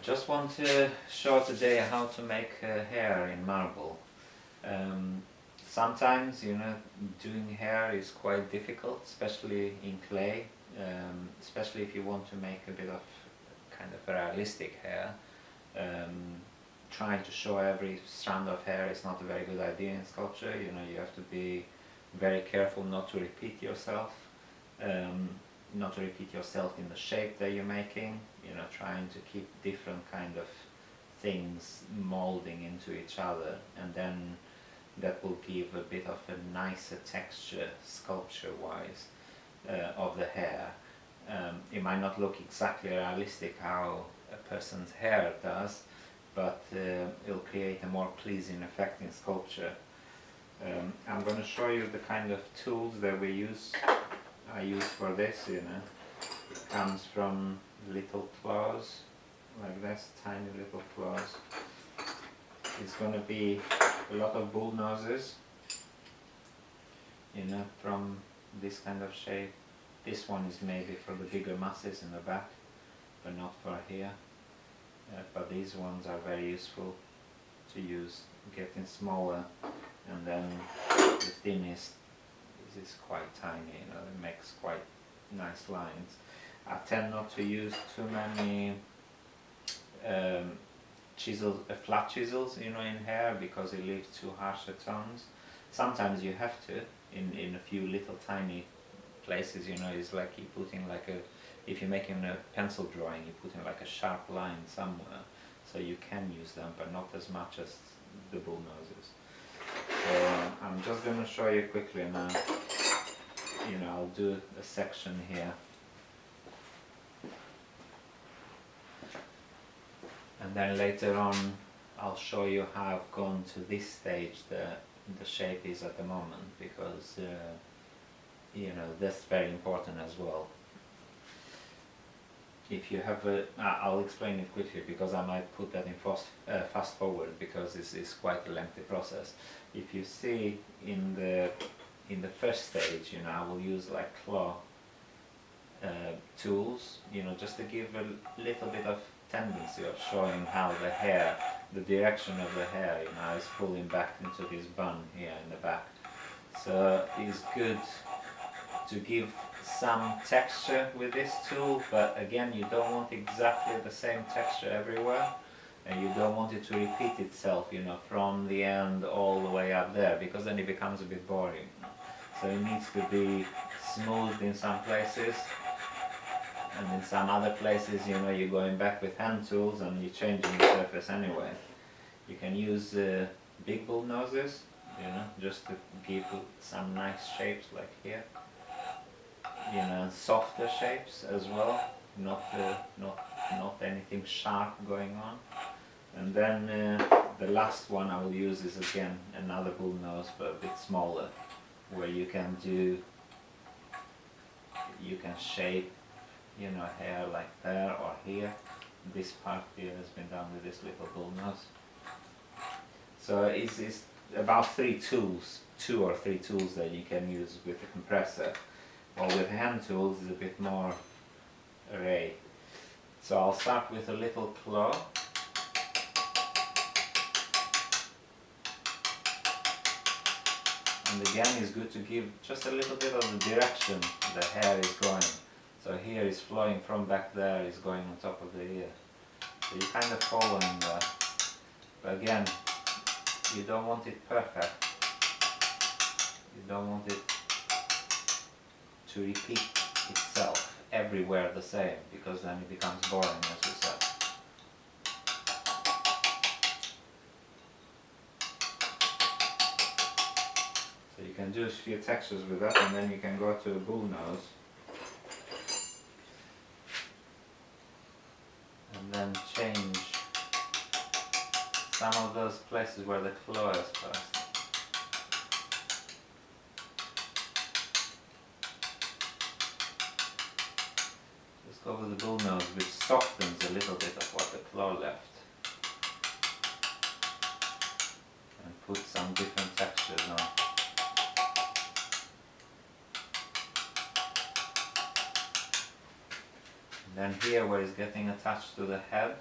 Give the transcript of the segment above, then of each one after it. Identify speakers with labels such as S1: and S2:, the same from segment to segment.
S1: just want to show today how to make hair in marble. Sometimes, doing hair is quite difficult, especially in clay, especially if you want to make a bit of kind of realistic hair. Trying to show every strand of hair is not a very good idea in sculpture. You have to be very careful not to repeat yourself. Not to repeat yourself in the shape that you're making, trying to keep different kind of things molding into each other, and then that will give a bit of a nicer texture sculpture wise of the hair. It might not look exactly realistic how a person's hair does, but it'll create a more pleasing effect in sculpture. I'm going to show you the kind of tools that I use for this. It comes from little claws like this, tiny little claws. It's going to be a lot of bull noses, from this kind of shape. This one is maybe for the bigger masses in the back, but not for here. But these ones are very useful to use, getting smaller, and then the thinnest is quite tiny, it makes quite nice lines. I tend not to use too many flat chisels, in hair, because it leaves too harsher tones. Sometimes you have to, in a few little tiny places, it's like you're putting if you're making a pencil drawing, you put in like a sharp line somewhere, so you can use them, but not as much as the bull noses. So I'm just going to show you quickly now. I'll do a section here, and then later on I'll show you how I've gone to this stage that the shape is at the moment, because that's very important as well. If you have I'll explain it quickly, because I might put that in fast forward, because this is quite a lengthy process. If you see in the first stage, I will use like claw tools, just to give a little bit of tendency of showing how the direction of the hair, is pulling back into this bun here in the back. So it's good to give some texture with this tool, but again, you don't want exactly the same texture everywhere, and you don't want it to repeat itself, from the end all the way up there, because then it becomes a bit boring. So it needs to be smooth in some places, and in some other places, you're going back with hand tools and you're changing the surface anyway. You can use big bull noses, just to give some nice shapes like here. Softer shapes as well, not anything sharp going on. And then the last one I will use is again another bull nose, but a bit smaller, where you can shape, hair like there or here. This part here has been done with this little bull nose. So it's about two or three tools that you can use with a compressor. Or with hand tools is a bit more array. So I'll start with a little claw. And again, it's good to give just a little bit of the direction the hair is going. So here is flowing from back there, is going on top of the ear. So you're kind of following that. But again, you don't want it perfect. You don't want it to repeat itself everywhere the same, because then it becomes boring, as we said. So you can do a few textures with that, and then you can go to a bull nose. And then change some of those places where the claw is first. Go with the bull nose, which softens a little bit of what the claw left, and put some different textures on. And then here, where it's getting attached to the head,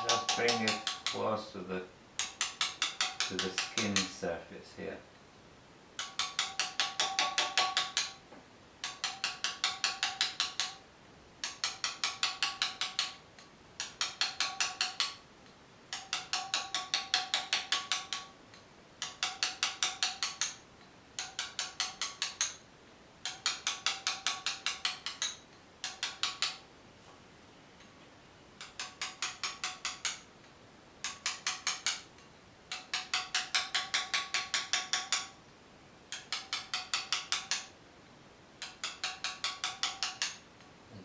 S1: Just bring it close to the skin surface here.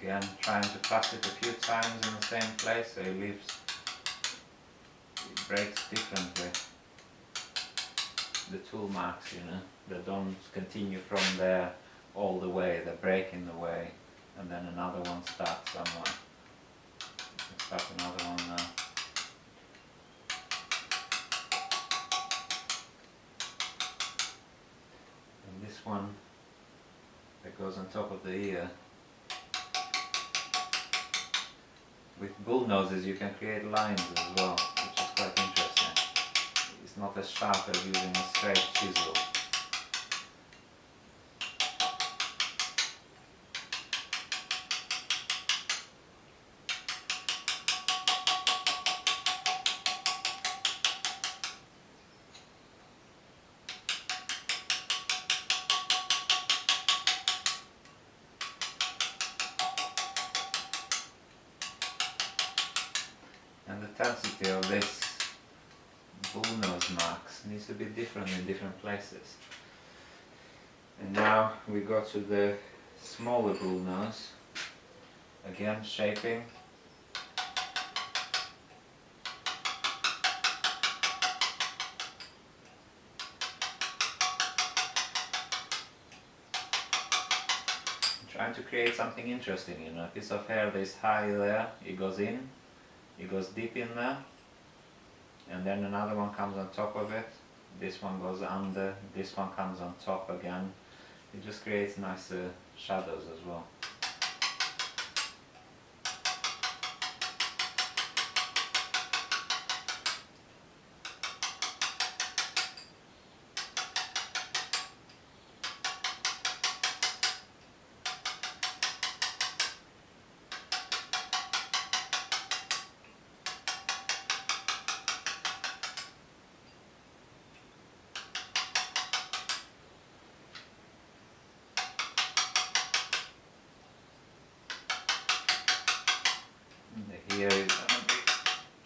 S1: Again, trying to pass it a few times in the same place so it breaks differently. The tool marks, they don't continue from there all the way, they break in the way, and then another one starts somewhere. Let's start another one now. And this one that goes on top of the ear. With bull noses you can create lines as well, which is quite interesting. It's not as sharp as using a straight chisel. And the intensity of this bullnose marks needs to be different in different places. And now we go to the smaller bullnose. Again, shaping. Trying to create something interesting, a piece of hair that is high there, it goes in. It goes deep in there, and then another one comes on top of it. This one goes under, this one comes on top again. It just creates nice shadows as well.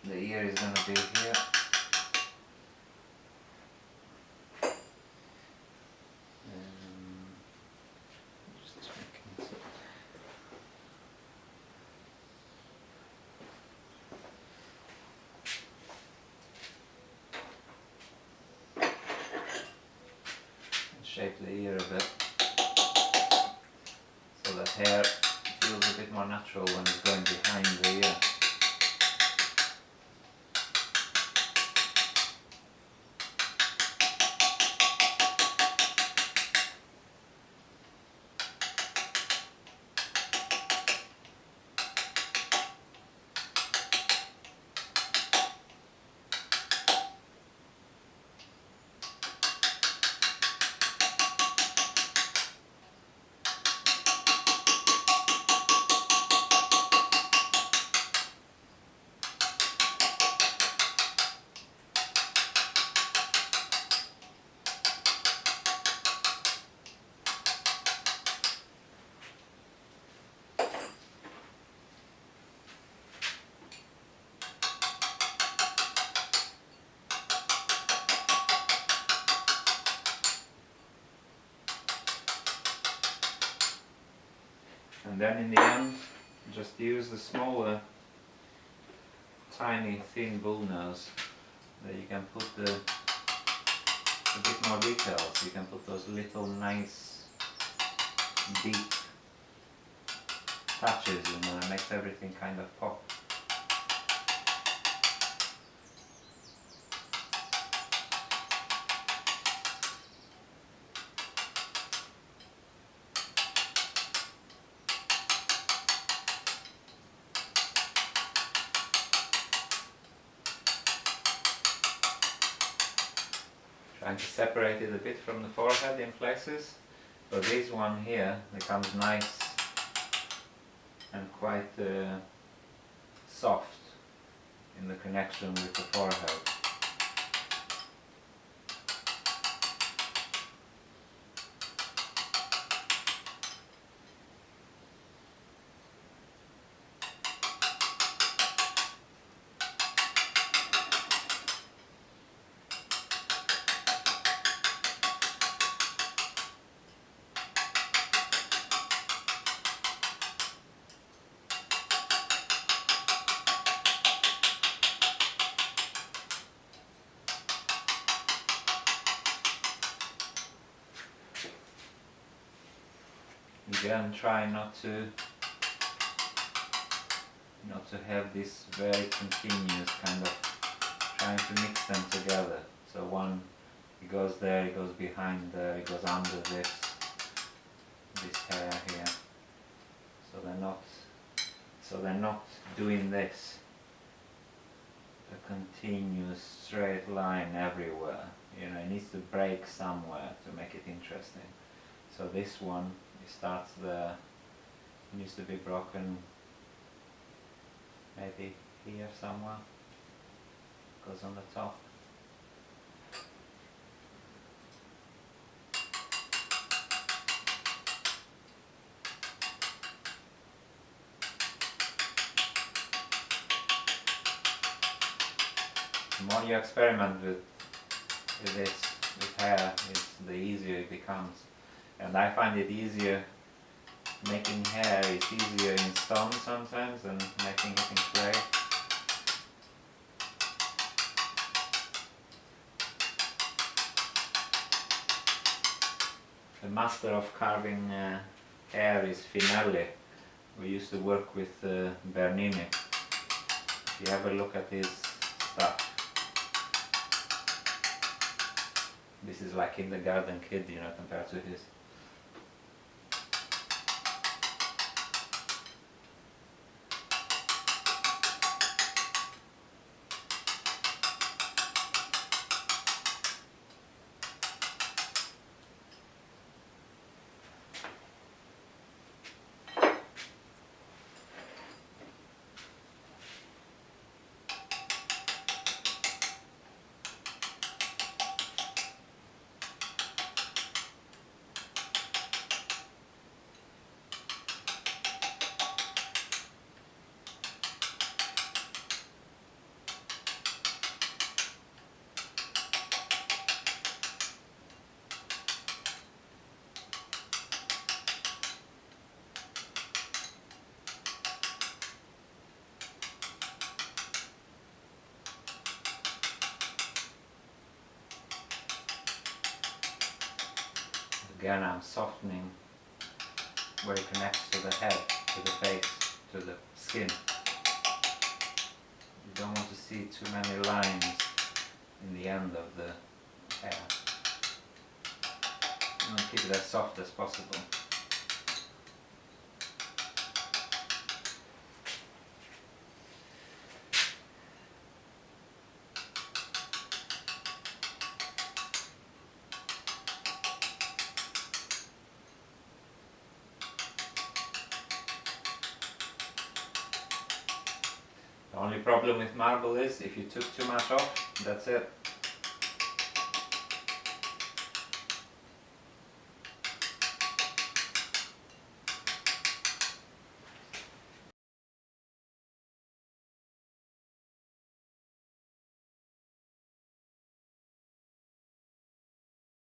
S1: The ear is gonna be here. Just checking it. Shape the ear a bit so that hair feels a bit more natural when it's going behind the ear. And then in the end, just use the smaller, tiny, thin bullnose that you can put a bit more details. You can put those little nice, deep touches, it makes everything kind of pop. trying to separate it a bit from the forehead in places. But this one here becomes nice and quite soft in the connection with the forehead. Again, try not to have this very continuous kind of trying to mix them together. So one, it goes there, it goes behind there, it goes under this hair here. So they're not doing this a continuous straight line everywhere. You know, it needs to break somewhere to make it interesting. So this one, it starts there, it needs to be broken maybe here somewhere, goes on the top. The more you experiment with hair, the easier it becomes. And I find it easier, making hair is easier in stone sometimes than making it in clay. The master of carving hair is Finelli. We used to work with Bernini. If you have a look at his stuff, this is like kindergarten kid, you know, compared to his. Again, I'm softening where it connects to the head, to the face, to the skin. You don't want to see too many lines in the end of the hair. You want to keep it as soft as possible. The only problem with marble is if you took too much off, that's it.